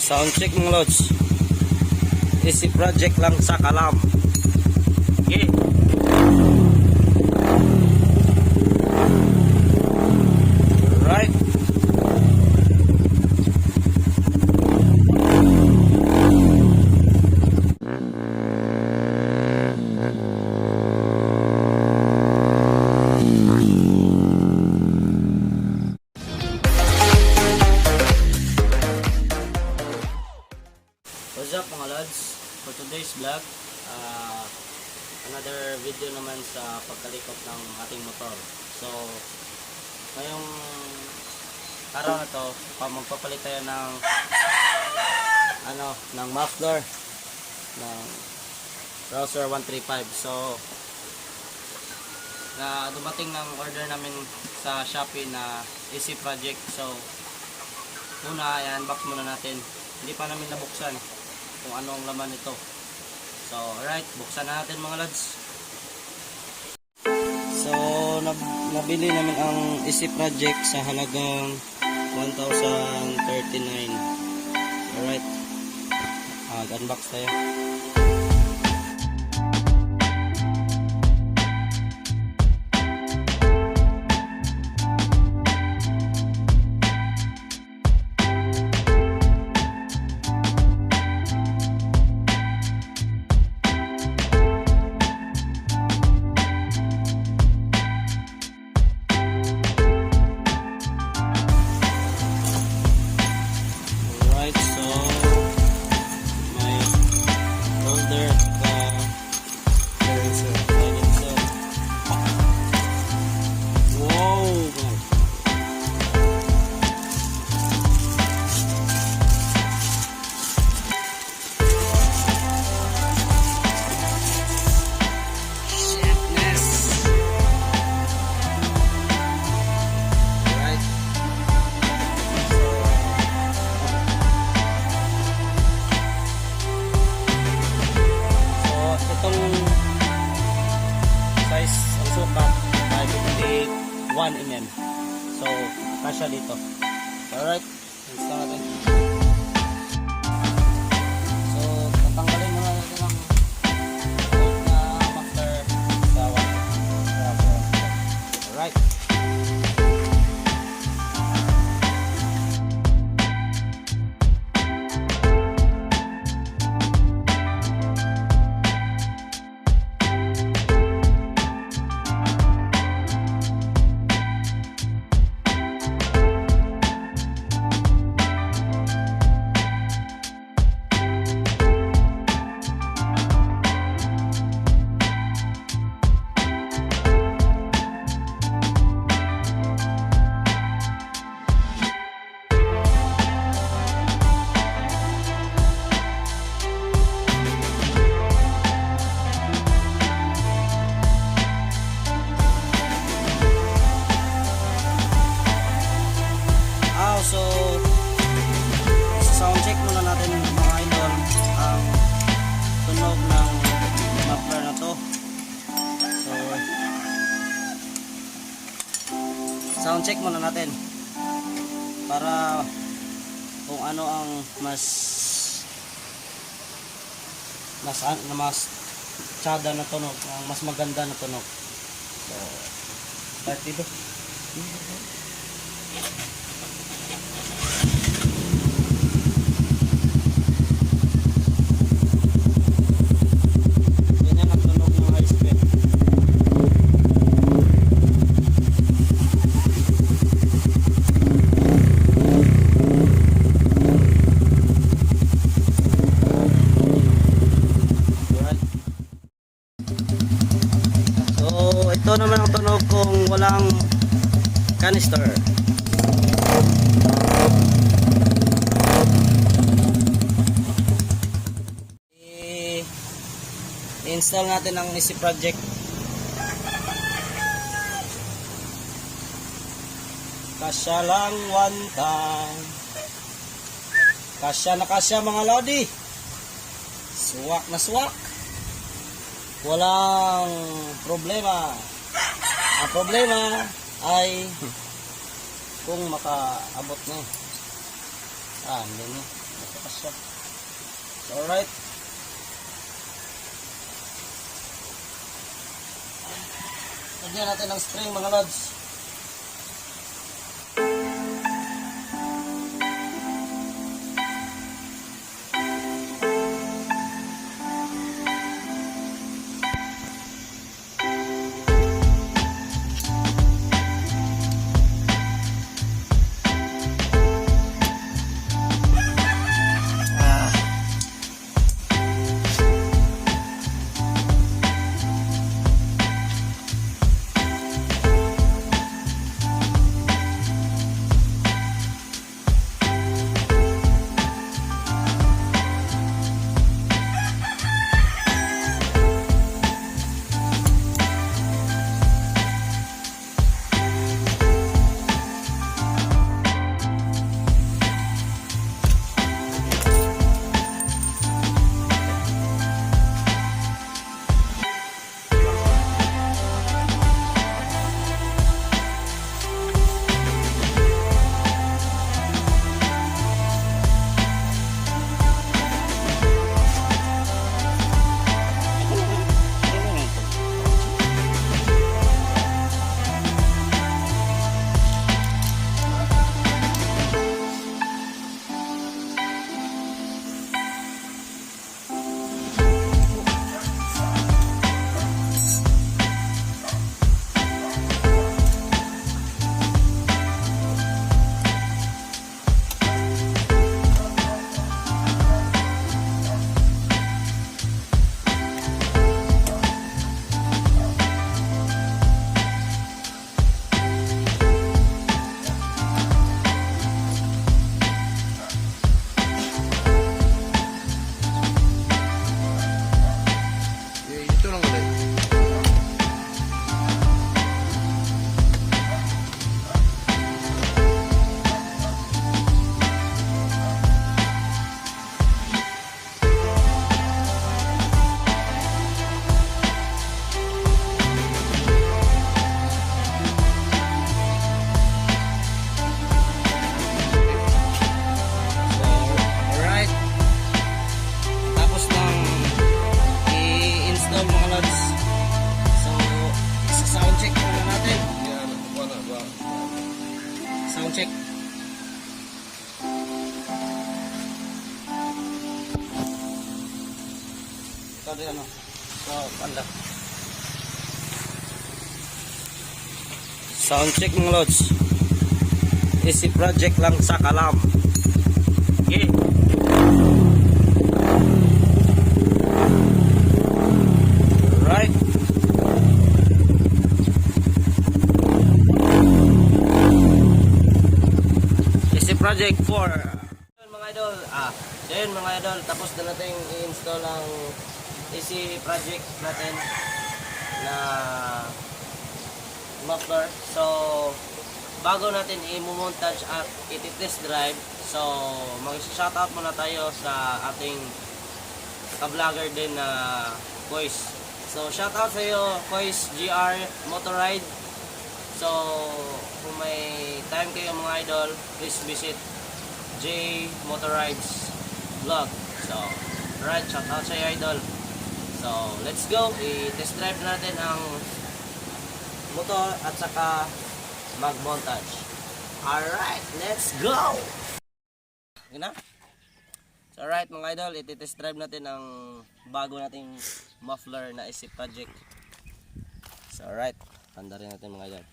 Sound check mga lods. Easy project lang sa kalam. Okay. Right. What's up mga lods? For today's vlog, another video naman sa pagkalikot ng ating motor. So, ngayong araw na to, magpapalit tayo ng ng muffler ng Rouser 135. So, dumating ng order namin sa Shopee na easy project. So, una, i-unbox muna natin. Hindi pa namin nabuksan kung anong laman ito. So, alright, buksan na natin mga lads. So, nabili namin ang easy project sa halagang 1,039. Alright, unbox tayo. Sukat 5.1 mm. So, kasya dito. Alright, install natin. So, tatanggalin muna natin ang bolt na muffler sa Rouser. Alright. So, sound check muna natin mga idol ang tunog ng muffler na to. So, sound check muna natin para kung ano ang mas tsada na tunog, ang mas maganda na tunog. So, start dito. Ito naman ang tunog kung walang canister. I-install natin ang easy project. Kasya lang one time. Kasya na kasya mga lodi. Suwak na suwak. Walang problema. Ang problema ay kung makaabot na. Hindi na. siya. Alright. Lagyan natin ng spring mga lods. Check. Ito din ano. So, panda. Sound check mga lods. Easy project lang sa kalam. Okay. Right. Project 4 mga idol, yun mga idol, tapos na natin i-install ang AC project natin na muffler. So bago natin i-montage at i-test drive, so mag-shoutout muna tayo sa ating ka-vlogger din na Kois. So shoutout sa iyo Kois GR Motorride. So, kung may time kayo mga idol, please visit J Motorrides vlog. So, right, shout out sa iyo idol. So, let's go. I-test drive natin ang motor at saka mag-montage. Alright, let's go! Yun na? So, alright mga idol, i-test drive natin ang bago nating muffler na AC project. So, alright. Tanda rin natin mga idol.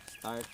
Start.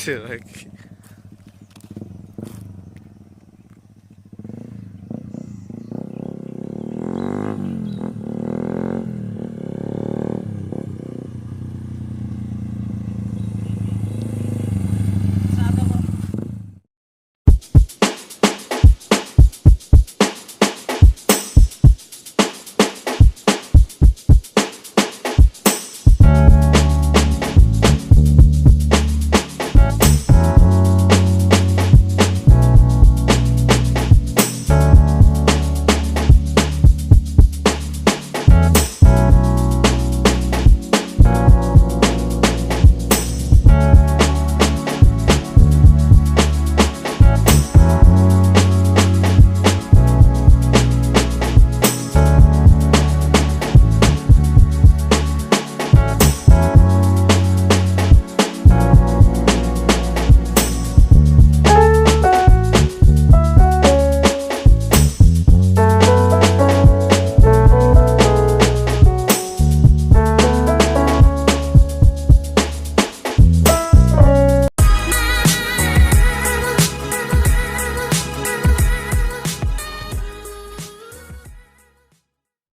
shit, like